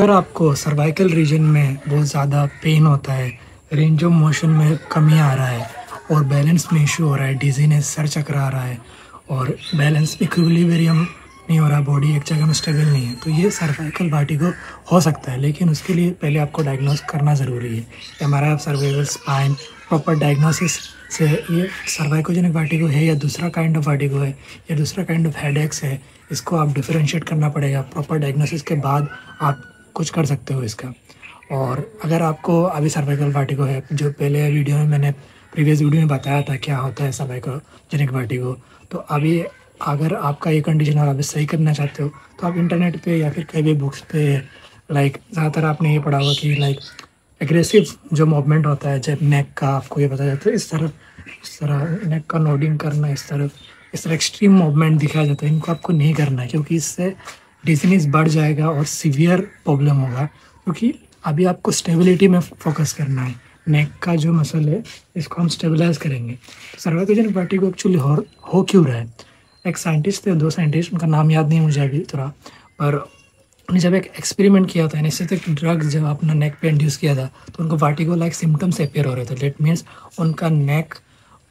अगर आपको cervical region में बहुत ज़्यादा पेन होता है, रेंज ऑफ मोशन में कमी आ रहा है और बैलेंस में इशू हो रहा है, डिजीनेस, सर चकरा रहा है और बैलेंस इक्विलिब्रियम नहीं हो रहा, बॉडी एक जगह में स्टेबल नहीं है, तो ये सर्वाइकल वर्टिगो हो सकता है। लेकिन उसके लिए पहले आपको डायग्नोस करना ज़रूरी है। MRI of cervical spine, proper diagnosis से ये सर्वाइकोजेनिक वर्टिगो है या दूसरा काइंड ऑफ वर्टिगो है या दूसरा काइंड ऑफ हेडेक्स है, इसको आप डिफरेंशिएट करना पड़ेगा। प्रॉपर डायग्नोसिस के बाद आप कुछ कर सकते हो इसका। और अगर आपको अभी सर्वाइकल वर्टिगो है, जो पहले वीडियो में मैंने प्रीवियस वीडियो में बताया था क्या होता है सर्वाइकोजेनिक वर्टिगो, तो अभी अगर आपका ये कंडीशन और अभी सही करना चाहते हो तो आप इंटरनेट पे या फिर कई भी बुक्स पे ज़्यादातर आपने ये पढ़ा होगा कि एग्रेसिव जो मूवमेंट होता है जब नेक का, आपको ये बताया जाता है इस तरह नेक का नोडिंग करना, इस तरह एक्सट्रीम मूवमेंट दिखाया जाता है। इनको आपको नहीं करना है क्योंकि इससे डिजीनेस बढ़ जाएगा और सीवियर प्रॉब्लम होगा। क्योंकि अभी आपको स्टेबिलिटी में फोकस करना है, नेक का जो मसल है इसको हम स्टेबलाइज करेंगे। तो सर्वाइकोजेनिक वर्टिगो एक्चुअली हो क्यों रहा है? एक साइंटिस्ट थे, दो साइंटिस्ट, उनका नाम याद नहीं मुझे अभी थोड़ा, पर उन्हें जब एक एक्सपेरिमेंट किया था, एनेस्थेटिक ड्रग्स जब अपना नेक पे इंड्यूस किया था तो उनको वर्टिगो लाइक सिम्टम्स अपेयर हो रहे थे। दैट मीन्स उनका नेक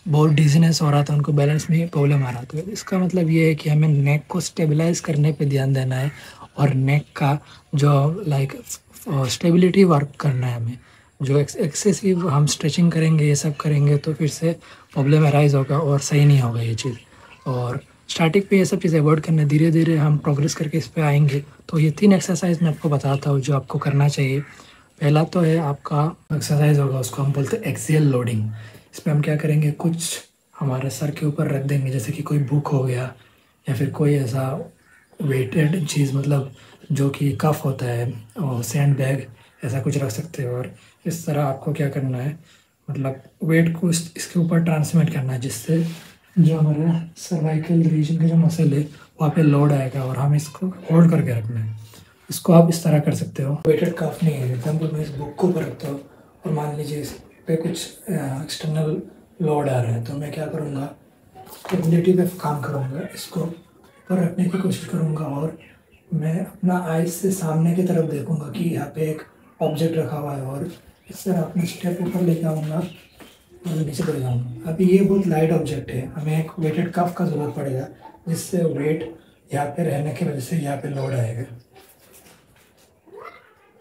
बहुत डिजीनेस हो रहा था, उनको बैलेंस में प्रॉब्लम आ रहा था। तो इसका मतलब ये है कि हमें नेक को स्टेबलाइज करने पे ध्यान देना है और नेक का जो स्टेबिलिटी वर्क करना है हमें। जो एक्सेसिव हम स्ट्रेचिंग करेंगे, ये सब करेंगे तो फिर से प्रॉब्लम अराइज होगा और सही नहीं होगा ये चीज़। और स्टार्टिंग पे ये सब चीज़ अवॉइड करना, धीरे धीरे हम प्रोग्रेस करके इस पे आएंगे। तो ये 3 एक्सरसाइज मैं आपको बताता हूँ जो आपको करना चाहिए। पहला तो है आपका एक्सरसाइज होगा, उसको हम बोलते हैं एक्सियल लोडिंग। इसमें हम क्या करेंगे, कुछ हमारे सर के ऊपर रख देंगे, जैसे कि कोई बुक हो गया या फिर कोई ऐसा वेटेड चीज़, मतलब जो कि कफ होता है और सैंड बैग, ऐसा कुछ रख सकते हो। और इस तरह आपको क्या करना है, मतलब वेट को इसके ऊपर ट्रांसमिट करना है, जिससे जो हमारा सर्वाइकल रीजन का जो मसल है वहाँ पे लोड आएगा और हमें इसको होल्ड करके रखना है। इसको आप इस तरह कर सकते हो। वेटेड कफ नहीं है, एग्जाम्पल मैं इस बुक को ऊपर रखता हूँ और मान लीजिए इस पे कुछ एक्सटर्नल लोड आ रहा है, तो मैं क्या करूँगा, स्टेबिलिटी पे काम करूँगा, इसको ऊपर रखने की कोशिश करूँगा और मैं अपना आइज से सामने की तरफ देखूँगा कि यहाँ पे एक ऑब्जेक्ट रखा हुआ है और इस तरह अपना स्टेप ऊपर लेके आऊँगा और नीचे पड़ जाऊँगा। अभी ये बहुत लाइट ऑब्जेक्ट है, हमें एक वेटेड कफ का ज़रूरत पड़ेगा, जिससे वेट यहाँ पे रहने की वजह से यहाँ पे लोड आएगा।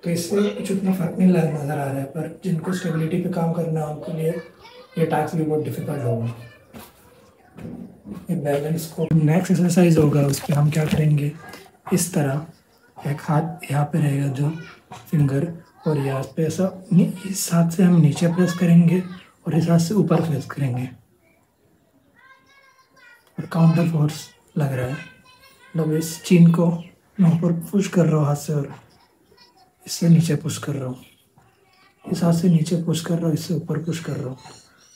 तो इससे कुछ उतना फर्क नहीं नज़र आ रहा है, पर जिनको स्टेबिलिटी पे काम करना है उनके लिए ये टास्क भी बहुत डिफिकल्ट होगा। ये बैलेंस को नेक्स्ट एक्सरसाइज होगा, उस पर हम क्या करेंगे, इस तरह एक हाथ यहाँ पे रहेगा जो फिंगर, और यहाँ पे ऐसा इस हाथ से हम नीचे प्रेस करेंगे और इस हाथ से ऊपर प्रेस करेंगे और काउंटर फोर्स लग रहा है। मतलब इस चीन को मैं ऊपर पुश कर रहा हूँ हाथ से और इससे नीचे पुश कर रहा हूँ, इस हाथ से नीचे पुश कर रहा हूँ, इससे ऊपर पुश कर रहा हूँ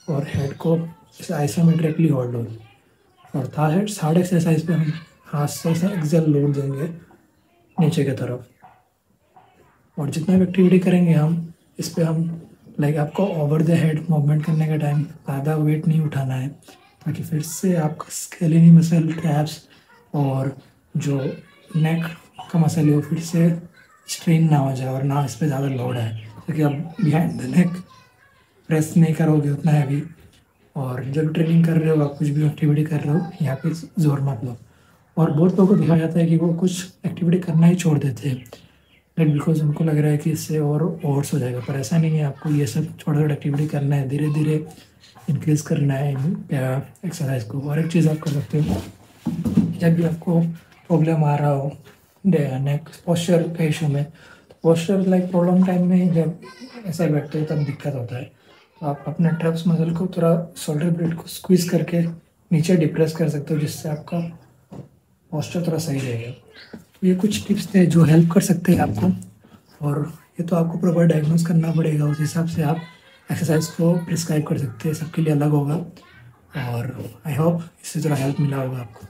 और हेड को इसे आइसोमेट्रिकली होल्ड हो। और थर्ड एक्सरसाइज पे हम हाथ से एक्सेल लोड देंगे नीचे की तरफ। और जितना भी एक्टिविटी करेंगे हम इस पे हम आपको ओवर द हेड मूवमेंट करने का टाइम ज़्यादा वेट नहीं उठाना है, ताकि फिर से आपका स्केलेटल मसल, ट्रैप्स और जो नेक का मसल है वो फिर से स्ट्रेन ना हो जाए और ना इस पर ज़्यादा लोड है, क्योंकि आप बिहाइंड द नेक प्रेस नहीं करोगे उतना हैवी। और जब ट्रेनिंग कर रहे हो, आप कुछ भी एक्टिविटी कर रहे हो, यहाँ पे जोर मत लो। और बहुत लोगों को दिखाया जाता है कि वो कुछ एक्टिविटी करना ही छोड़ देते हैं बिकॉज उनको लग रहा है कि इससे और ओवर्स हो जाएगा, पर ऐसा नहीं है। आपको ये सब छोटा छोटा एक्टिविटी करना है, धीरे धीरे इंक्रीज़ करना है एक्सरसाइज को। और एक चीज़ आप कर सकते हो, जब भी आपको प्रॉब्लम आ रहा हो नेक पोस्चर का इशू में, तो पोस्चर प्रॉब्लम टाइम में जब ऐसा बैठते हो तब दिक्कत होता है, तो आप अपने ट्रैप्स मसल को थोड़ा शोल्डर ब्लेड को स्क्वीज़ करके नीचे डिप्रेस कर सकते हो, जिससे आपका पोस्चर थोड़ा सही रहेगा। ये कुछ टिप्स थे जो हेल्प कर सकते हैं आपको, और ये तो आपको प्रॉपर डायग्नोस करना पड़ेगा, उस हिसाब से आप एक्सरसाइज को प्रिस्क्राइब कर सकते हैं। सबके लिए अलग होगा और आई होप इससे थोड़ा हेल्प मिला होगा आपको।